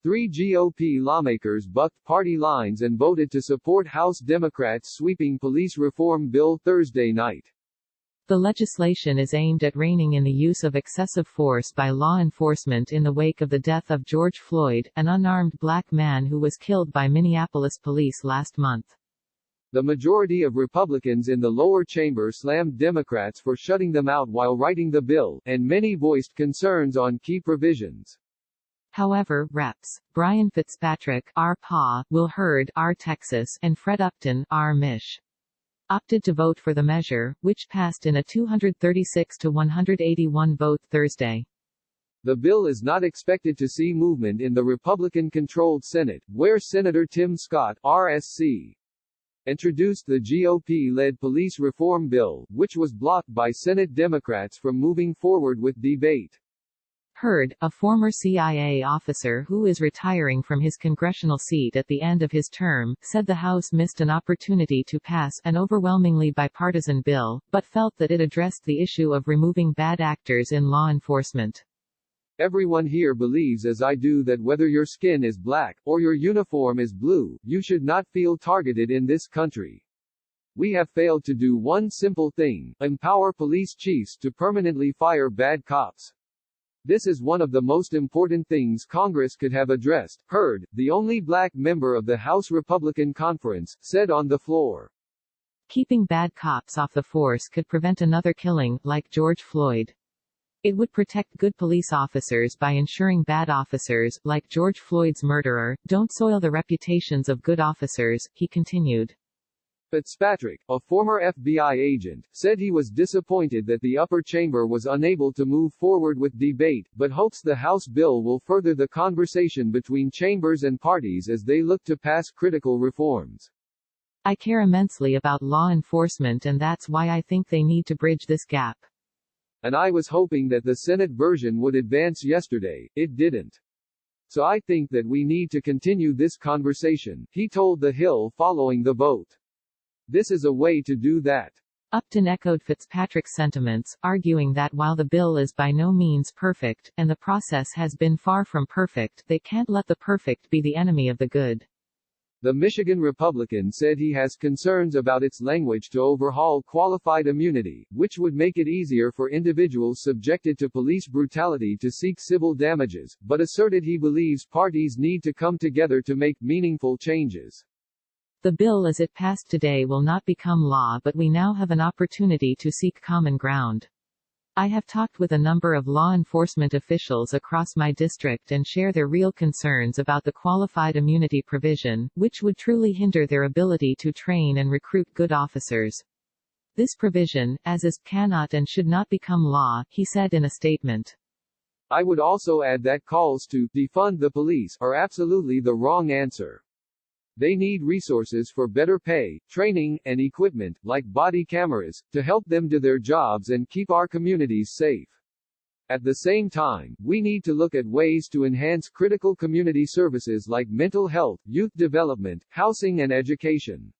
Three GOP lawmakers bucked party lines and voted to support House Democrats' sweeping police reform bill Thursday night. The legislation is aimed at reining in the use of excessive force by law enforcement in the wake of the death of George Floyd, an unarmed black man who was killed by Minneapolis police last month. The majority of Republicans in the lower chamber slammed Democrats for shutting them out while writing the bill, and many voiced concerns on key provisions. However, Reps. Brian Fitzpatrick, R. Pa, Will Hurd, R. Texas, and Fred Upton, R. Mich. opted to vote for the measure, which passed in a 236-181 vote Thursday. The bill is not expected to see movement in the Republican-controlled Senate, where Senator Tim Scott, RSC, introduced the GOP-led police reform bill, which was blocked by Senate Democrats from moving forward with debate. Hurd, a former CIA officer who is retiring from his congressional seat at the end of his term, said the House missed an opportunity to pass an overwhelmingly bipartisan bill, but felt that it addressed the issue of removing bad actors in law enforcement. Everyone here believes as I do that whether your skin is black, or your uniform is blue, you should not feel targeted in this country. We have failed to do one simple thing: empower police chiefs to permanently fire bad cops. This is one of the most important things Congress could have addressed, Hurd, the only black member of the House Republican Conference, said on the floor. Keeping bad cops off the force could prevent another killing, like George Floyd. It would protect good police officers by ensuring bad officers, like George Floyd's murderer, don't soil the reputations of good officers, he continued. Fitzpatrick, a former FBI agent, said he was disappointed that the upper chamber was unable to move forward with debate, but hopes the House bill will further the conversation between chambers and parties as they look to pass critical reforms. I care immensely about law enforcement, and that's why I think they need to bridge this gap. And I was hoping that the Senate version would advance yesterday. It didn't. So I think that we need to continue this conversation, he told TheHill following the vote. This is a way to do that. Upton echoed Fitzpatrick's sentiments, arguing that while the bill is by no means perfect, and the process has been far from perfect, they can't let the perfect be the enemy of the good. The Michigan Republican said he has concerns about its language to overhaul qualified immunity, which would make it easier for individuals subjected to police brutality to seek civil damages, but asserted he believes parties need to come together to make meaningful changes. The bill as it passed today will not become law, but we now have an opportunity to seek common ground. I have talked with a number of law enforcement officials across my district and share their real concerns about the qualified immunity provision, which would truly hinder their ability to train and recruit good officers. This provision, as is, cannot and should not become law, he said in a statement. I would also add that calls to defund the police are absolutely the wrong answer. They need resources for better pay, training, and equipment, like body cameras, to help them do their jobs and keep our communities safe. At the same time, we need to look at ways to enhance critical community services like mental health, youth development, housing and education.